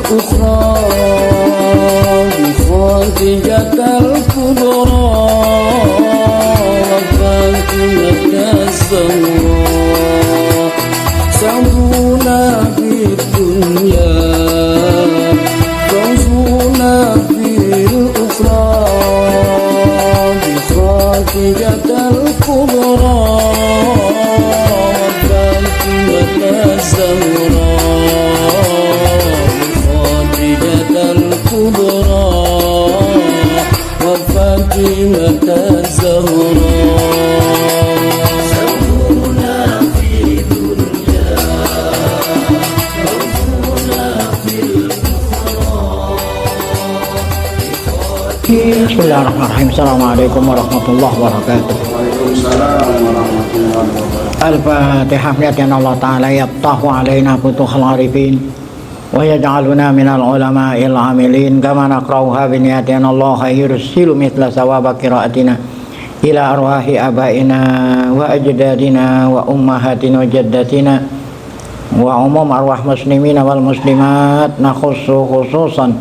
الأخرى بخاتجة الكبرى وفاتمة الزهراء سعدونا في الدنيا فوزونا في الأخرى بخاتجة الكبرى وفاتمة الزهراء بخاتجة الكبرى وفاتمة الزهراء سعدونا في الدنيا فوزونا في Bismillahirrahmanirrahim. Assalamualaikum warahmatullahi wabarakatuh. Al-Fatihah. Niatkan Allah Ta'ala yaftahu alaina futuhal arifin wa yaj'aluna minal ulama'il amilin kama naqra'uha biniyatin Allah yursilu mithla sawaba qira'atina ila arwahi abaina wa ajdadina wa ummahatina wa jaddatina wa umum arwah muslimina wal muslimat nakhussu khususan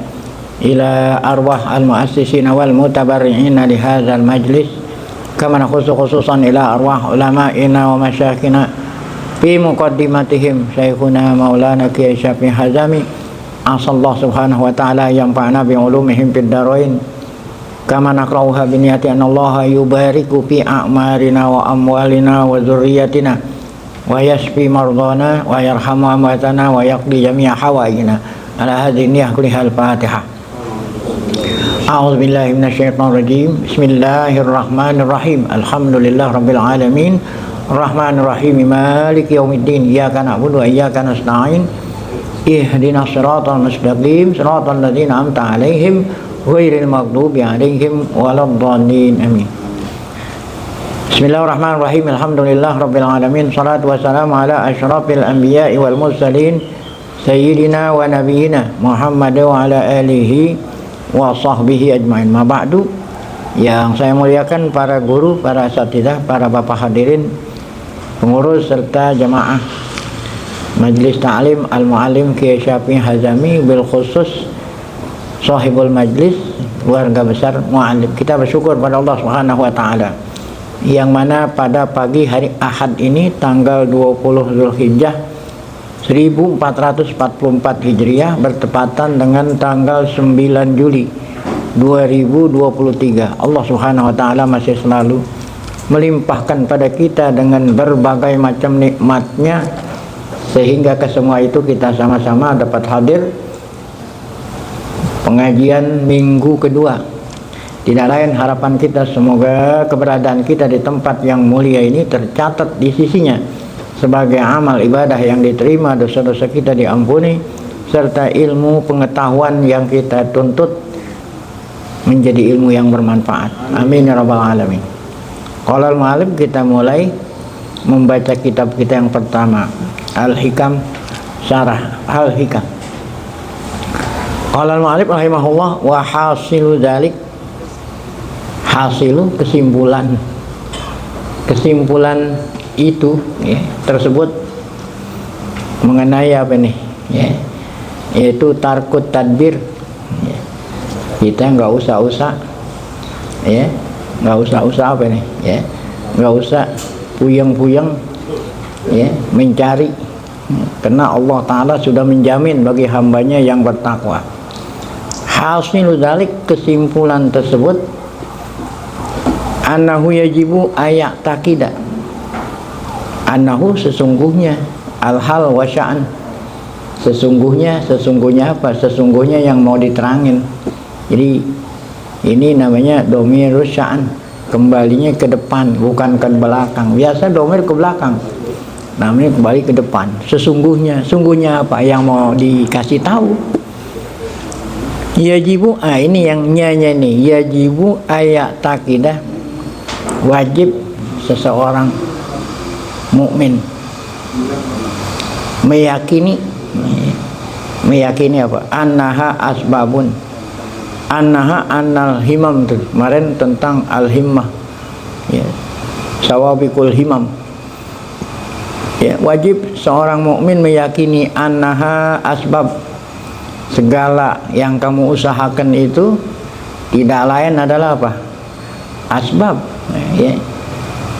ila arwah al-muassisina wal mutabarri'ina li hadzal majlis kama nakhussu khususan ila arwah ulama'ina wa masyayikhina fi muqaddimatihim syekhuna maulana Kiai Syafi'i Hazami asallahu subhanahu wa ta'ala yanfa'na bi ulumihim fid darain kama naqra'uha bi niyati anallaha yubariku fi a'marina wa amwalina wa dzurriyyatina wa yashfi mardana wa yarhamu amwatana wa yaqdi jami'a hawaijina ala hadhihi niyyah kullihal Fatihah. A'udzu billahi minasyaitonir rajim. Bismillahirrahmanirrahim. Alhamdulillah rabbil alamin. Arrahmanir rahim. Maliki yaumiddin. Iyyaka na'budu wa iyyaka nasta'in. Ihdinas siratal mustaqim. Siratal ladzina an'amta 'alaihim ghairil maghdubi 'alaihim waladdallin. Amin. Bismillahirrahmanirrahim. Alhamdulillah rabbil alamin. Shalatu wassalamu ala asyrafil anbiya'i wal mursalin sayyidina wa nabiyyina Muhammad wa ala alihi wa sahbihi ajmain. Ma ba'du. Yang saya muliakan para guru, para asatidzah, para bapak hadirin, pengurus serta jamaah Majelis Ta'lim Al-Mu'allim Kiai Syafi'i Hazami, bil khusus sahibul majlis, keluarga besar mu'allim. Kita bersyukur pada Allah Subhanahu wa taala yang mana pada pagi hari Ahad ini tanggal 20 Zulhijjah 1444 Hijriah bertepatan dengan tanggal 9 Juli 2023. Allah Subhanahu wa taala masih selalu melimpahkan pada kita dengan berbagai macam nikmatnya sehingga ke semua itu kita sama-sama dapat hadir pengajian minggu kedua. Tidak lain harapan kita semoga keberadaan kita di tempat yang mulia ini tercatat di sisinya sebagai amal ibadah yang diterima, dosa-dosa kita diampuni, serta ilmu pengetahuan yang kita tuntut menjadi ilmu yang bermanfaat. Amin ya rabbal alamin. Qala al-mu'allim, kita mulai membaca kitab kita yang pertama, Al-Hikam, Syarah Al-Hikam. Qala al-mu'allim rahimahullah wa hasilu dzalik, hasilu kesimpulan itu ya, tersebut mengenai apa nih ya, yaitu tarkut tadbir ya. Kita nggak usah ya, nggak usah apa nih ya, nggak usah puyeng-puyeng ya mencari, karena Allah Ta'ala sudah menjamin bagi hambanya yang bertakwa. Hasil dzalik, kesimpulan tersebut, annahu yajibu ayak takidah, annahu sesungguhnya, al-hal wa sya'an, sesungguhnya apa? Sesungguhnya yang mau diterangin. Jadi ini namanya domirus sya'an, kembalinya ke depan bukan ke belakang. Biasa domir ke belakang, namanya kembali ke depan. Sesungguhnya apa yang mau dikasih tahu? Yajibu, ini yang nyanya nih, yajibu ayak takidah, wajib seseorang mukmin meyakini apa? Annaha asbabun, annal himam tuh kemarin tentang al-himmah ya, sawabikul himam ya. Wajib seorang mukmin meyakini annaha asbab, segala yang kamu usahakan itu tidak lain adalah apa? Asbab, ya.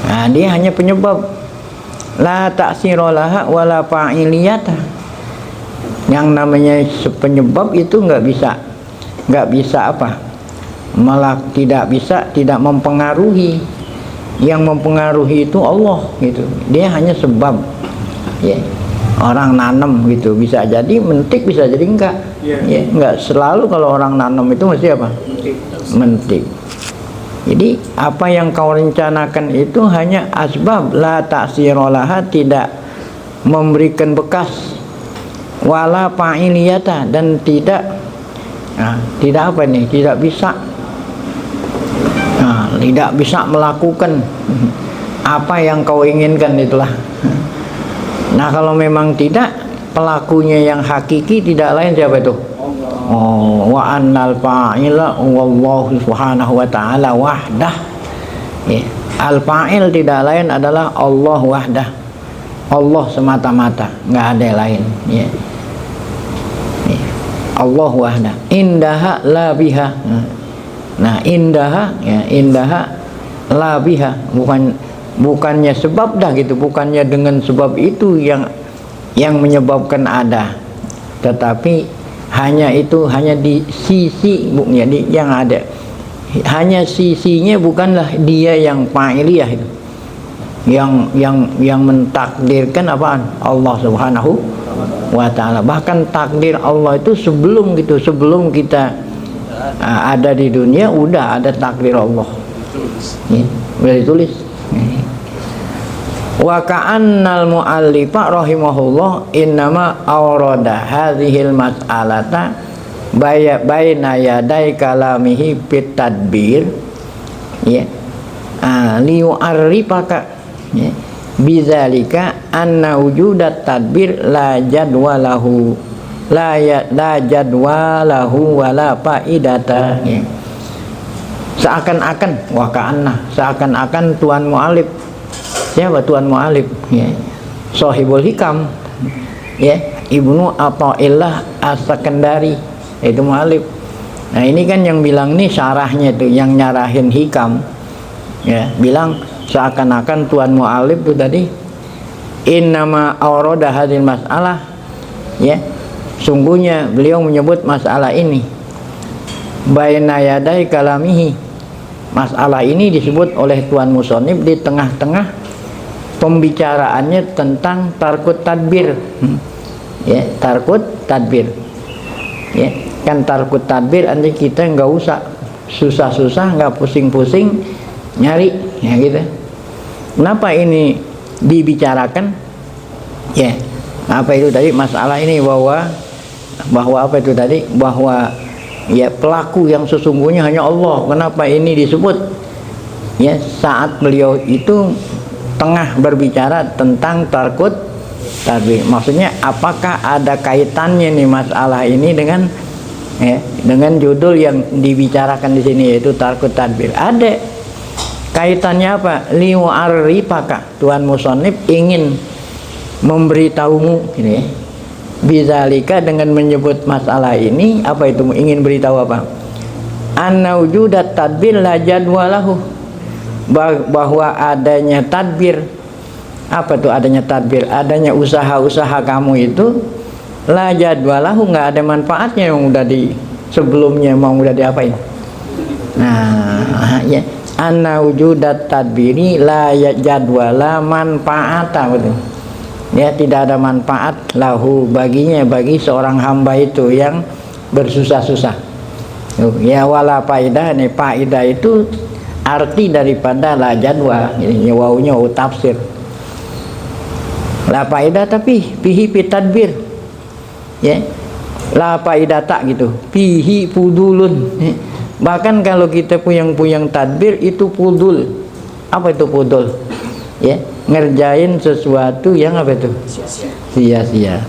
Nah, dia hanya penyebab. La ta'sirolaha wala fa'iliyata. Yang namanya penyebab itu nggak bisa apa? Malah tidak mempengaruhi. Yang mempengaruhi itu Allah gitu. Dia hanya sebab, ya. Orang nanam gitu bisa jadi mentik, bisa jadi enggak. Ya, enggak selalu kalau orang nanam itu mesti apa? Mentik. Jadi apa yang kau rencanakan itu hanya asbab, la ta'sirolaha, tidak memberikan bekas, wala fa'iliyata, dan tidak apa nih? Tidak bisa melakukan apa yang kau inginkan itulah. Nah, kalau memang tidak, pelakunya yang hakiki tidak lain siapa itu? Wa annal fa'ila wallahu subhanahu wa ta'ala wahdah. Ya. Al-fa'il tidak lain adalah Allah wahdah. Allah semata-mata, nggak ada yang lain. Ya. Ya. Allah wahdah. Indaha la biha. Nah, indaha la biha, bukannya sebab dah gitu, bukannya dengan sebab itu yang menyebabkan ada, tetapi hanya di sisi yang ada, hanya sisinya, bukanlah dia yang fa'iliyah itu, yang mentakdirkan apaan? Allah subhanahu wa ta'ala. Bahkan takdir Allah itu sebelum kita ada di dunia udah ada takdir Allah, ya, udah ditulis. Wa ka'annal mu'allifa rahimahullah innama awrada hadhil mas'alata baina yaday kalamihi fit tadbir, ya, liyu'arrifaka, ya, bizalika anna wujudat tadbir la jadwalahu wala faidata, ya. Seakan-akan Tuan Mu'alif, siapa Tuan Mu'alif? Ya. Sohibul Hikam, ya, Ibnu Athaillah As-Sakandari, itu Mu'alif. Nah, ini kan yang bilang nih syarahnya itu, yang nyarahin Hikam, ya, bilang seakan-akan Tuan Mu'alif itu tadi innama awrada hadil mas'alah, ya, sungguhnya beliau menyebut masalah ini baina yaday kalamihi. Masalah ini disebut oleh Tuan Musonib di tengah-tengah pembicaraannya tentang tarkut tadbir, ya, tarkut tadbir, ya, kan tarkut tadbir nanti kita nggak usah susah-susah, nggak pusing-pusing nyari, ya gitu. Kenapa ini dibicarakan? Ya, apa itu tadi masalah ini, bahwa apa itu tadi, bahwa ya pelaku yang sesungguhnya hanya Allah. Kenapa ini disebut? Ya, saat beliau itu tengah berbicara tentang tarkut tadbir. Maksudnya apakah ada kaitannya nih masalah ini dengan judul yang dibicarakan di sini, yaitu tarkut tadbir? Ada kaitannya. Apa? Liwa'arifaka, Tuan Musonib ingin memberitahumu ini, ya, bizalika, dengan menyebut masalah ini. Apa itu? Ingin beritahu apa? Anna wujudat tadbir la jadwalahu, bahwa adanya tadbir. Apa tuh adanya tadbir? Adanya usaha-usaha kamu itu la jadwalahu, nggak ada manfaatnya, yang udah di sebelumnya mau udah diapain. Nah, ya, anna wujudat tadbiri la jadwala manfaata, betul. Ya, tidak ada manfaat lahu, baginya, bagi seorang hamba itu yang bersusah-susah. Ya, wala faidah, nih faidah itu arti daripada la jadwa, ini wawunya tafsir. La faidah tapi fihi pitadbir, ya, la faidah tak gitu, fihi fudulun, ya. Bahkan kalau kita puyang tadbir itu fudul. Apa itu fudul? Ya, ngerjain sesuatu yang apa itu? Sia-sia.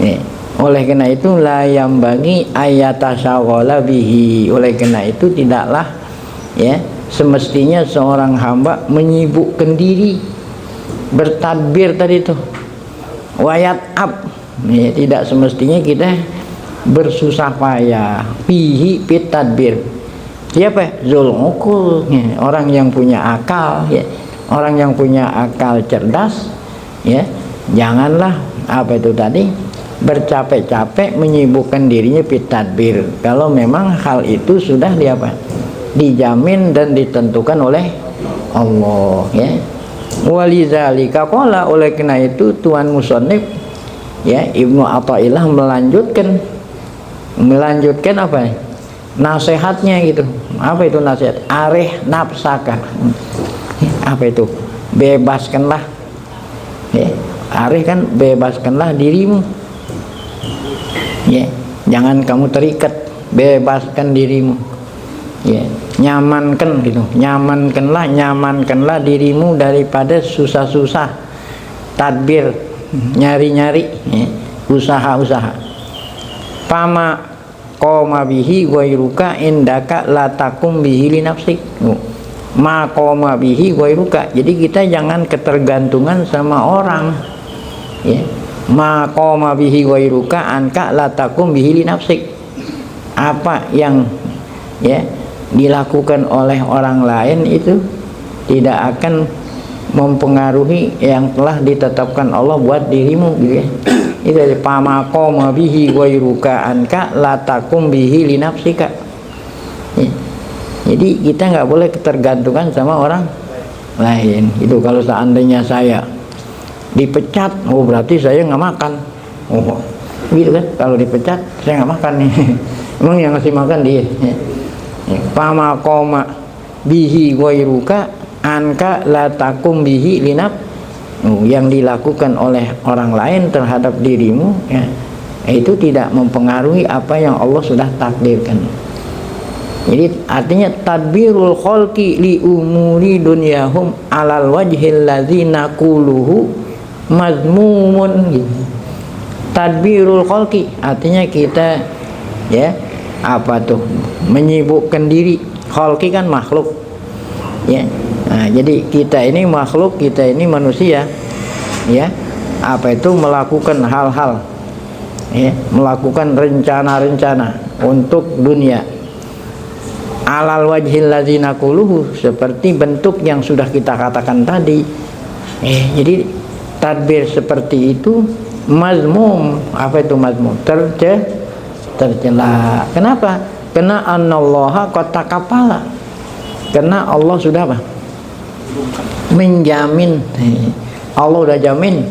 Ya. Oleh karena itu la yang bagi ayatasawala bihi. Oleh karena itu tidaklah, ya, semestinya seorang hamba menyibukkan diri bertadbir tadi itu. Wayat ab. Ya, tidak semestinya kita bersusah payah pihi pit tadbir. Siapa? Zul uqul, ya, orang yang punya akal, ya. Orang yang punya akal cerdas, ya. Janganlah apa itu tadi bercapek-capek menyibukkan dirinya pit tadbir kalau memang hal itu sudah dijamin dan ditentukan oleh Allah, ya. Walizalika qala, oleh karena itu Tuan musannif, ya, Ibnu Athaillah melanjutkan apa? Nasihatnya gitu. Apa itu nasihat? Arih nafsaka. Apa itu? Bebaskanlah, ya. Arih kan bebaskanlah dirimu, ya. Jangan kamu terikat, bebaskan dirimu, ya. Nyamankan gitu, nyamankanlah dirimu daripada susah-susah, tadbir, nyari-nyari, ya. Usaha-usaha. Pama qoma bihi ghairuka indaka la takum bihi li nafsik. Ma qoma bihi ghairuka. Jadi kita jangan ketergantungan sama orang, ya. Ma qoma bihi ghairuka anka la takum bihi li nafsik. Apa yang, ya, dilakukan oleh orang lain itu tidak akan mempengaruhi yang telah ditetapkan Allah buat dirimu, gitu, ya. Itu pama qoma bihi ghairuka anka la takum bihi li nafsika, ya. Jadi kita nggak boleh ketergantungan sama orang lain. Itu kalau seandainya saya dipecat, oh berarti saya nggak makan, oh gitu kan. Kalau dipecat saya nggak makan nih. Emang yang ngasih makan dia, ya. Pama qoma bihi ghairuka anka la takum bihi li nafsika. Yang dilakukan oleh orang lain terhadap dirimu, ya, itu tidak mempengaruhi apa yang Allah sudah takdirkan. Jadi artinya tadbirul khalqi li umuri dunyahum alal wajhil ladzi naquluhu mazmumun, gitu. Tadbirul khalqi artinya kita, ya, apa tuh, menyibukkan diri. Khalqi kan makhluk, ya. Nah, jadi kita ini makhluk, kita ini manusia, ya, apa itu melakukan hal-hal, ya, melakukan rencana-rencana untuk dunia alal wajhil ladzina quluhu, seperti bentuk yang sudah kita katakan tadi. Jadi tadbir seperti itu mazmum. Apa itu mazmum? Tercela. Kenapa? Karena anallaha qad takafala. Karena Allah sudah apa? Menjamin. Allah udah jamin,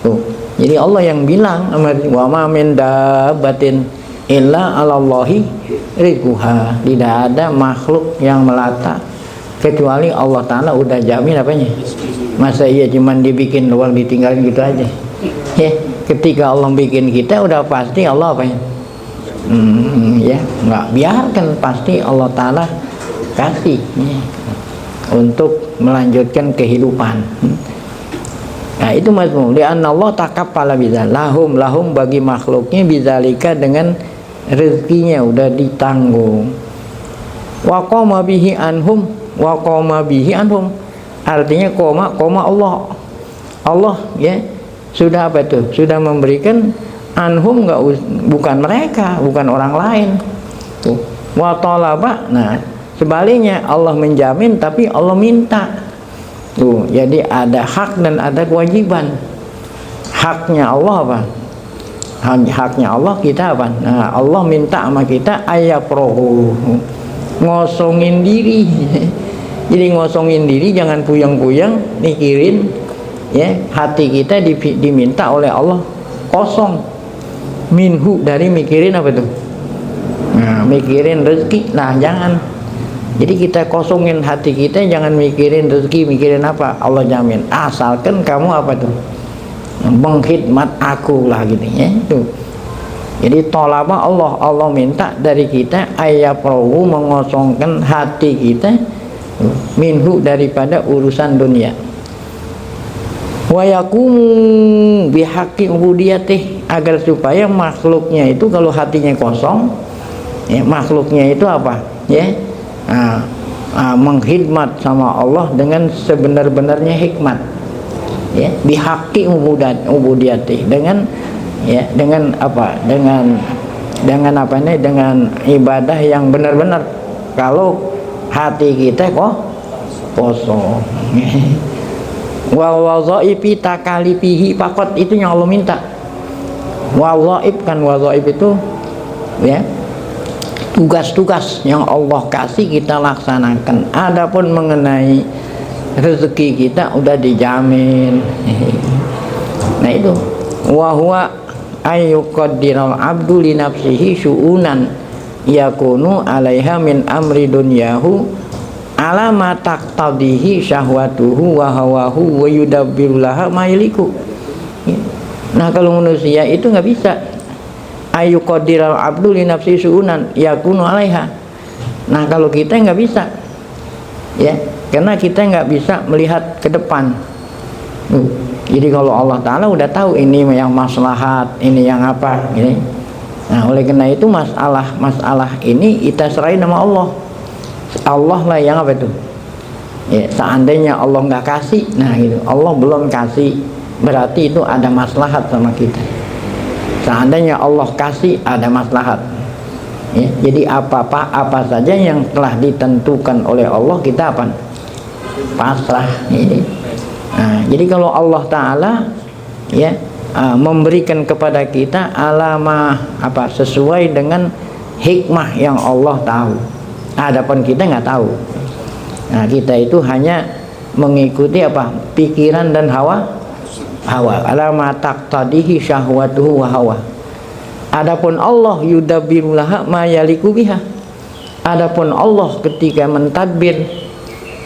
tuh. Jadi Allah yang bilang, wa ma min dabbatin illa 'alallahi rizquha. Tidak ada makhluk yang melata kecuali Allah Ta'ala udah jamin apanya. Masa iya cuman dibikin doang ditinggalin gitu aja, ya. Ketika Allah bikin kita udah pasti Allah apa ya, ya, nggak biarkan, pasti Allah Ta'ala kasih, ya, untuk melanjutkan kehidupan. Nah itu mazmum. Li'anna Allah takaffala bidzal lahum bagi makhluknya bidzalika, dengan rezekinya udah ditanggung. Wa qama bihi anhum artinya koma Allah, ya, sudah apa itu? Sudah memberikan anhum, bukan mereka, bukan orang lain. Tuh. Wa talaba, nah sebaliknya Allah menjamin tapi Allah minta. Tuh, jadi ada hak dan ada kewajiban. Haknya Allah apa? Haknya Allah kita apa? Nah, Allah minta sama kita ayaprohu, ngosongin diri. Jadi ngosongin diri, jangan puyang-puyang mikirin, ya, hati kita diminta oleh Allah kosong minhu, dari mikirin apa tuh? Nah, mikirin rezeki. Nah, jangan. Jadi kita kosongin hati kita, jangan mikirin rezeki, mikirin apa? Allah jamin. Asalkan kamu apa tuh? Mengkhidmat aku lah, gitu, ya. Tuh. Jadi tolaba Allah minta dari kita ayaprohu, mengosongkan hati kita minhu, daripada urusan dunia. Wa yaqumu bihaqqi ubudiyatih, agar supaya makhluknya itu kalau hatinya kosong, ya, makhluknya itu apa, ya, mengkhidmat sama Allah dengan sebenar-benarnya hikmat, ya, bihaqqi ubudiyatih, dengan, ya, dengan apa, dengan dengan apa ini, dengan ibadah yang benar-benar. Kalau hati kita kok kosong. Wa wadhaifi takalifihi faqat, itu yang Allah minta. Wadhaif kan, wadhaif itu ya tugas-tugas yang Allah kasih kita laksanakan. Adapun mengenai rezeki kita udah dijamin. Nah itu wa huwa ayyuqaddiral abdu li nafsihi syu'unan yakunu 'alaiha min amri dunyahu ala ma taqtadihi syahwatuhu wa hawahu wa yudabbiru laha ma yaliku. Nah kalau manusia itu nggak bisa ayyuqaddiral abdu li nafsihi syu'unan yakunu 'alaiha. Nah kalau kita nggak bisa ya, karena kita nggak bisa melihat ke depan. Jadi kalau Allah Ta'ala udah tahu ini yang maslahat, ini yang apa ini. Nah oleh karena itu masalah ini kita serahin sama Allah. Allah lah yang apa itu ya, seandainya Allah nggak kasih, nah gitu, Allah belum kasih, berarti itu ada maslahat sama kita. Seandainya Allah kasih, ada maslahat ya. Jadi apa saja yang telah ditentukan oleh Allah, kita apa? Pasrah ini. Nah, jadi kalau Allah Ta'ala ya memberikan kepada kita alama apa sesuai dengan hikmah yang Allah tahu, adapun kita nggak tahu. Nah kita itu hanya mengikuti apa, pikiran dan hawa alama taqtadihi syahwatuhu wa hawa. Adapun Allah yudabbiru laha ma yaliku biha. Adapun Allah ketika mentadbir,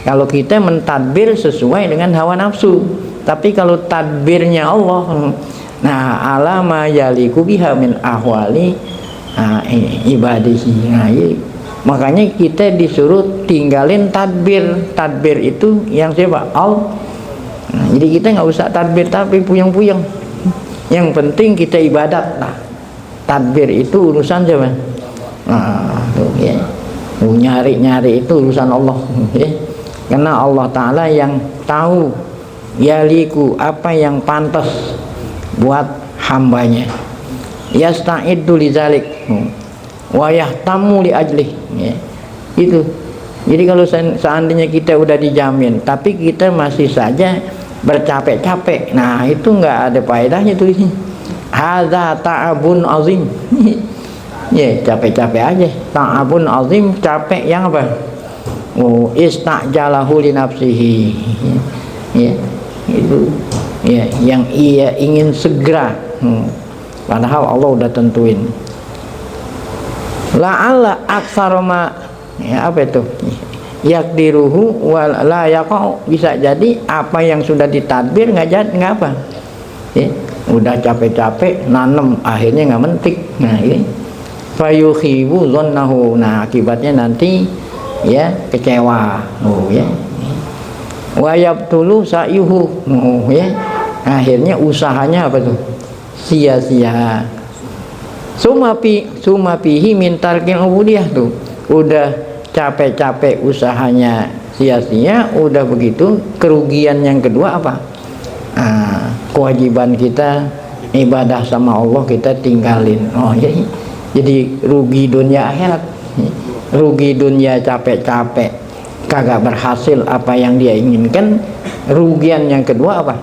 kalau kita mentadbir sesuai dengan hawa nafsu, tapi kalau tadbirnya Allah, nah alama yaliku biha min ahwali ibadihi. Nah, makanya kita disuruh tinggalin tadbir. Tadbir itu yang siapa? Allah. Nah, jadi kita nggak usah tadbir tapi puyeng-puyeng. Yang penting kita ibadat. Nah, tadbir itu urusan siapa? Nah, tuh, ya. Nyari-nyari itu urusan Allah. Ya. Karena Allah Ta'ala yang tahu yaliku apa yang pantas buat hambanya. Yasta'iddu lidzalik wa yahtamu li ajlih ya. Itu. Jadi kalau seandainya kita udah dijamin tapi kita masih saja bercapek-capek, nah itu nggak ada faedahnya tuh ini. Hadza ta'abun azim. Ya, capek-capek aja. Ta'abun azim, capek yang apa? Istajalahu li nafsihi ya, itu ya yang ia ingin segera, padahal Allah udah tentuin. La'alla aktsaroma ya, apa itu yakdiruhu wa la yaqau, bisa jadi apa yang sudah ditadbir nggak apa ya, udah capek-capek nanem akhirnya nggak mentik. Nah ini fayukhibu dhannahu, nah akibatnya nanti ya kecewa. Ya wayab dulu sayuhu ya, akhirnya usahanya apa tuh sia-sia. Sumapihi mintarkin ubudiyah, tuh udah capek-capek usahanya sia-sia, udah begitu kerugian yang kedua apa? Kewajiban kita ibadah sama Allah kita tinggalin. Jadi rugi dunia akhirat. Rugi dunia capek-capek kagak berhasil apa yang dia inginkan. Rugian yang kedua apa?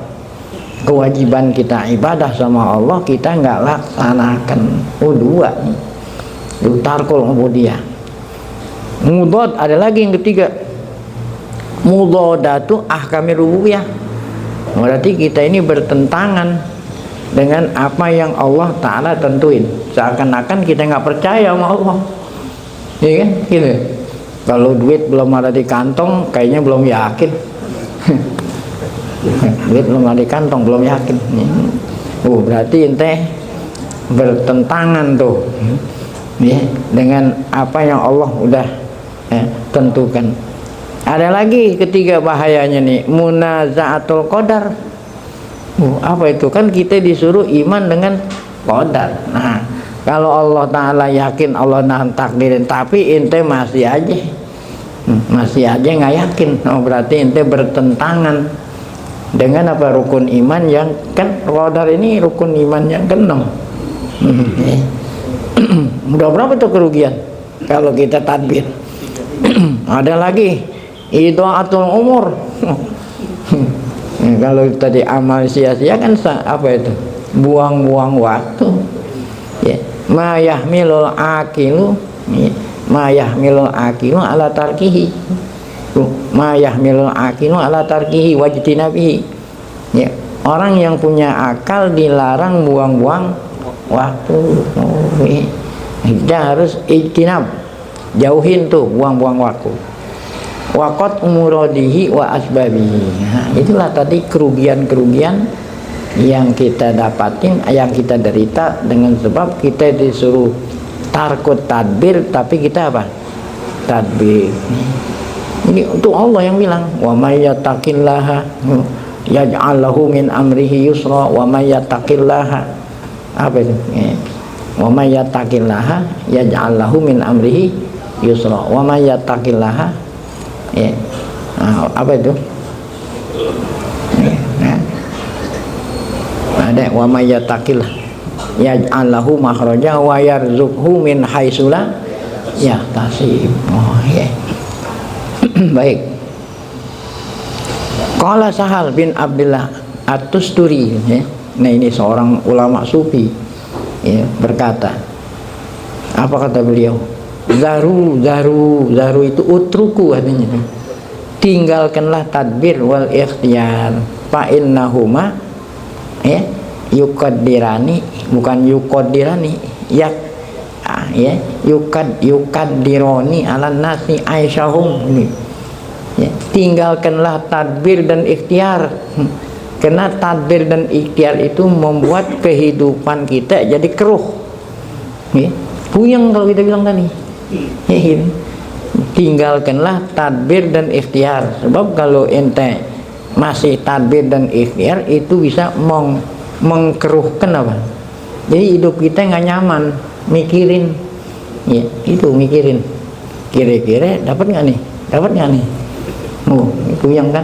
Kewajiban kita ibadah sama Allah kita nggak laksanakan. Dua nih. Tarkul ubudiyah. Mudad, ada lagi yang ketiga. Mudadatu ahkamir rububiyah. Berarti kita ini bertentangan dengan apa yang Allah Ta'ala tentuin. Seakan-akan kita nggak percaya sama Allah. Iya kan? Gitu. Kalau duit belum ada di kantong, kayaknya belum yakin. Duit belum ada di kantong, belum yakin. Berarti ente bertentangan tuh, ya, dengan apa yang Allah udah tentukan. Ada lagi ketiga bahayanya nih, munaza'atul qadar. Apa itu? Kan kita disuruh iman dengan qadar. Nah, kalau Allah Ta'ala yakin Allah takdirin, tapi ente masih aja nggak yakin, berarti ente bertentangan dengan apa? Rukun iman yang kan qadar ini rukun iman yang ke-6. Udah berapa tuh kerugian kalau kita tadbir? Ada lagi idaatul umur. Kalau tadi amal sia-sia kan apa itu? Buang-buang waktu. Ya, ma yahmilul aqilu, ma yahmilul aqilu ala tarkihi. Ma yahmilul aqilu ala tarkihi wajtinabihi. Ya, orang yang punya akal dilarang buang-buang waktu. Kita harus ijtinab, jauhin tuh buang-buang waktu. Waqat umurodihi wa asbabihi. Nah, itulah tadi kerugian-kerugian yang kita dapatin, yang kita derita dengan sebab kita disuruh tarkut tadbir, tapi kita apa? Tadbir. Ini untuk Allah yang bilang, wa may yattaqillaha yaj'al lahu min amrihi yusra wa may yattaqillaha. Apa itu? Wa may yattaqillaha yaj'al lahu min amrihi yusra wa may yattaqillaha. Ya. Nah, apa itu? Nah. Ada wa may yattaqillah yaj'al lahu makhraja wa yarzuqhu min haitsu la yahtasib. Oh, ya. Baik. Qala Sahal bin Abdullah At-Tusturi, ya. Nah, ini seorang ulama sufi, ya, berkata, apa kata beliau? Zaru itu utruku artinya. Tinggalkanlah tadbir wal ikhtiyar fa innahuma ya yukaddirani, bukan yuqaddirani, ya yukaddironi ala nasi aisyahum. Ya, tinggalkanlah tadbir dan ikhtiar. Karena tadbir dan ikhtiar itu membuat kehidupan kita jadi keruh. Ya, puyeng kalau kita bilang tadi. Ya, ini. Tinggalkanlah tadbir dan ikhtiar. Sebab kalau ente masih tadbir dan ikhtiar itu bisa mengkeruhkan apa? Jadi hidup kita nggak nyaman, mikirin. Ya, itu mikirin. Kira-kira dapat nggak nih? Dapat nggak nih? Puyeng kan?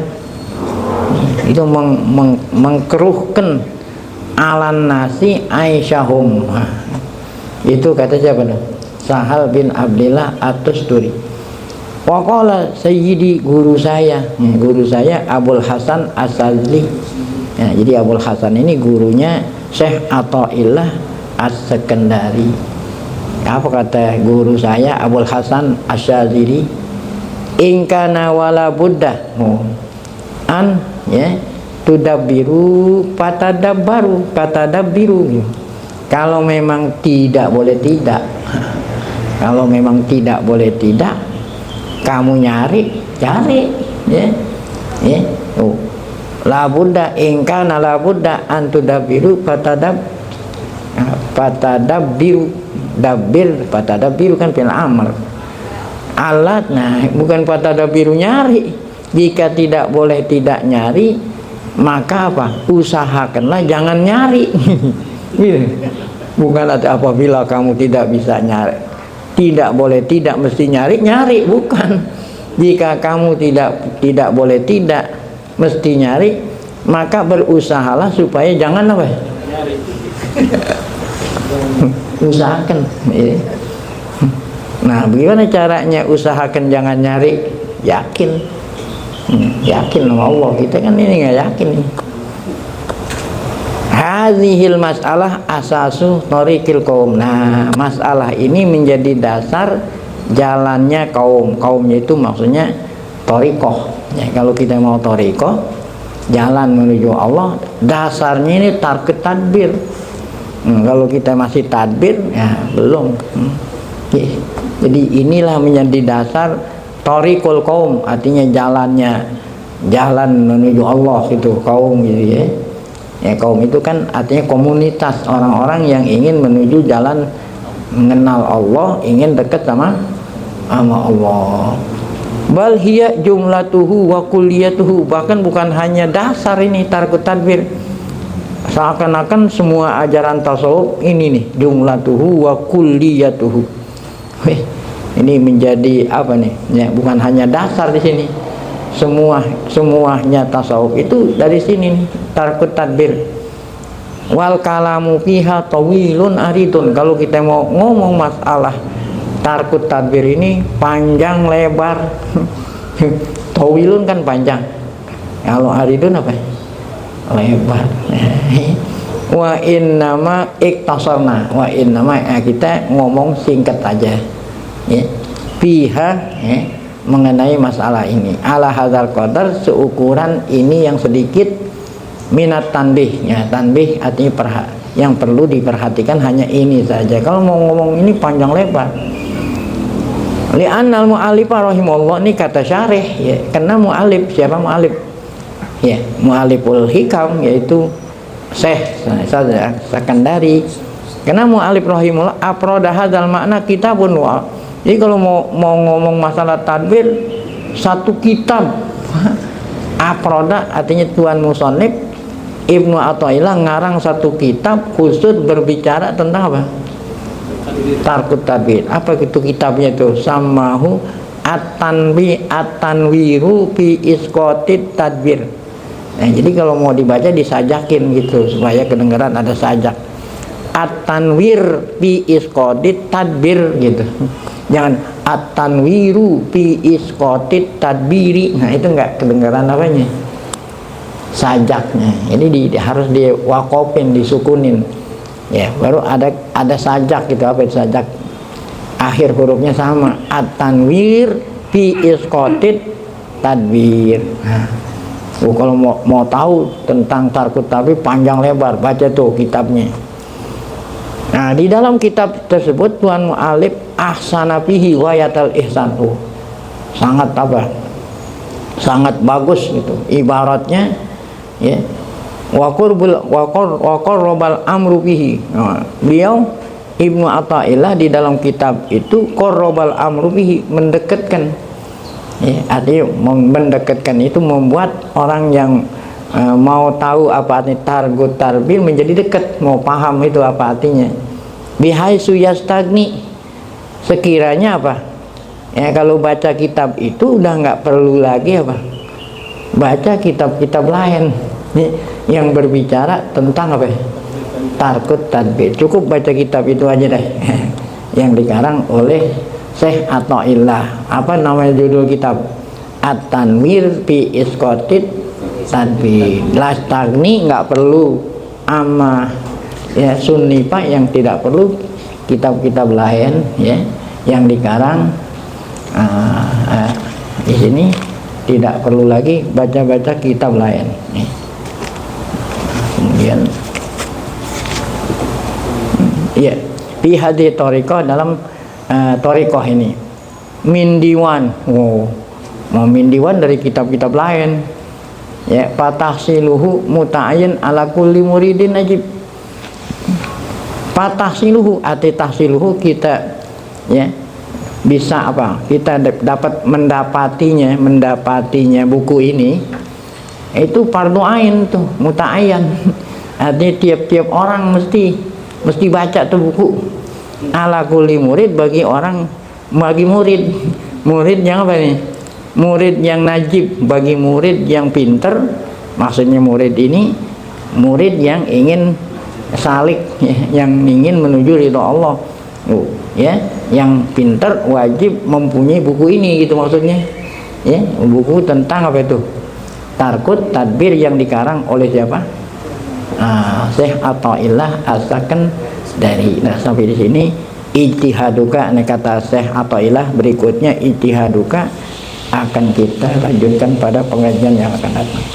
Itu mengkeruhkan alan nasi aisyahum. Itu kata siapa tuh? Sahal bin Abdullah At-Tusturi. Waqala sayyidi, guru saya Abul Hasan As-Sazli. Ya, jadi Abul Hasan ini gurunya Syekh Athaillah As-Sekandari. Apa kata guru saya Abul Hasan As-Sazili? In kana wala buddha an ya tudabbiru patadabbiru. Kalau memang tidak boleh tidak, kalau memang tidak boleh tidak, kamu cari ya la buddha ingka la buddha antudabbiru patadabbiru kan fil amr alat. Nah, bukan patadabbiru nyari. Jika tidak boleh tidak nyari, maka apa? Usahakanlah jangan nyari. Bukan apabila kamu tidak bisa nyari, tidak boleh tidak mesti nyari, bukan. Jika kamu tidak boleh tidak mesti nyari, maka berusahalah supaya jangan apa? Usahakan. Nah, bagaimana caranya usahakan jangan nyari? Yakin sama Allah. Kita kan ini nggak yakin nih. Hadhil masalah asasu thariqil qaum. Nah, masalah ini menjadi dasar jalannya kaum. Kaumnya itu maksudnya thariqah. Ya, kalau kita mau thariqah, jalan menuju Allah, dasarnya ini target tadbir. Kalau kita masih tadbir, ya belum. Jadi inilah menjadi dasar thariqul qaum, artinya jalan menuju Allah itu kaum gitu ya. Ya, kaum itu kan artinya komunitas orang-orang yang ingin menuju jalan mengenal Allah, ingin dekat sama Allah. Bal hiya jumlatuhu wa kulliyatuhu, bahkan bukan hanya dasar ini tarkut tadbir. Seakan-akan semua ajaran tasawuf ini nih jumlatuhu wa kulliyatuhu. Ini menjadi apa nih? Ya, bukan hanya dasar di sini. Semuanya tasawuf itu dari sini nih, tarkut tadbir. Wal kalamu fiha tawilun aridun. Kalau kita mau ngomong masalah tarkut tadbir ini panjang lebar. Tawilun kan panjang, kalau aridun apa? Lebar. Wa innama iktasarna, wa innama kita ngomong singkat aja ya. Fiha ya, mengenai masalah ini ala hadzal qadar, seukuran ini yang sedikit, minat tanbih ya. Tanbih artinya yang perlu diperhatikan hanya ini saja. Kalau mau ngomong ini panjang lebar. Li'annal mu'allif rahimahullah, ini kata syarih ya, karena mu'allif, siapa mu'allif ya? Mu'alliful hikam, yaitu Syekh Sakandari. Karena mu'allif rahimahullah afroda hadzal makna kitabun wa. Jadi kalau mau ngomong masalah tadbir, satu kitab. Afroda artinya tuan musannif Ibnu Athaillah ngarang satu kitab khusus berbicara tentang apa? Tarkut tadbir. Apa itu kitabnya itu? Samahu at-tanwiru fi isqatit tadbir. Nah, jadi kalau mau dibaca disajakin gitu supaya kedengaran ada sajak. At-tanwir fi isqatit tadbir gitu. Jangan at-tanwiru fi isqatit tadbiri. Nah, itu enggak kedengaran apanya? Sajaknya. Ini harus diwakofin, disukunin. Ya, baru ada sajak gitu. Apa itu sajak? Akhir hurufnya sama. At-tanwir fi isqatit tadbir. Nah, kalau mau tahu tentang tarkut tadbir panjang lebar, baca tuh kitabnya. Nah, di dalam kitab tersebut tuan mu'alif ahsana fihi wa yatal ihsanu. Sangat apa? Sangat bagus gitu ibaratnya ya. Wa qarrabal amru bihi. Nah, beliau Ibnu Athaillah di dalam kitab itu qarrabal amru bihi, mendekatkan ya, artinya mendekatkan itu membuat orang yang mau tahu apa artinya targut tarbir menjadi dekat, mau paham itu apa artinya. Bihaisu yastagni, sekiranya apa ya, kalau baca kitab itu udah nggak perlu lagi apa baca kitab-kitab lain yang berbicara tentang apa? Tarkut tadbir. Cukup baca kitab itu aja deh. Yang dikarang oleh Syekh Athaillah. Apa namanya judul kitab? At-Tanwir fi Isqatit Tadbir. Lastagni, nggak perlu ama ya sunni pak, yang tidak perlu kitab-kitab lain ya yang dikarang di sini, tidak perlu lagi baca-baca kitab lain. Kemudian ya fi hadhi thariqah, dalam thariqah ini min diwan. Mau min diwan dari kitab-kitab lain ya. Fatahsiluhu muta'ayyin ala kulli muridin najib. Fatahsiluhu arti tahsiluhu, kita ya bisa apa, kita dapat mendapatinya buku ini itu fardu ain tuh, muta'ayyan. Artinya tiap-tiap orang mesti baca tuh buku. Ala kulli murid, bagi murid yang apa nih? Murid yang najib, bagi murid yang pinter. Maksudnya murid ini murid yang ingin salik ya, yang ingin menuju ridho Allah ya, yang pinter wajib mempunyai buku ini gitu maksudnya ya. Buku tentang apa itu? Tarkut tadbir yang dikarang oleh siapa? Syekh Athaillah As-Sakandari. Nah, sampai di sini ijtihaduka, kata Syekh Athaillah. Berikutnya ijtihaduka akan kita lanjutkan pada pengajian yang akan datang.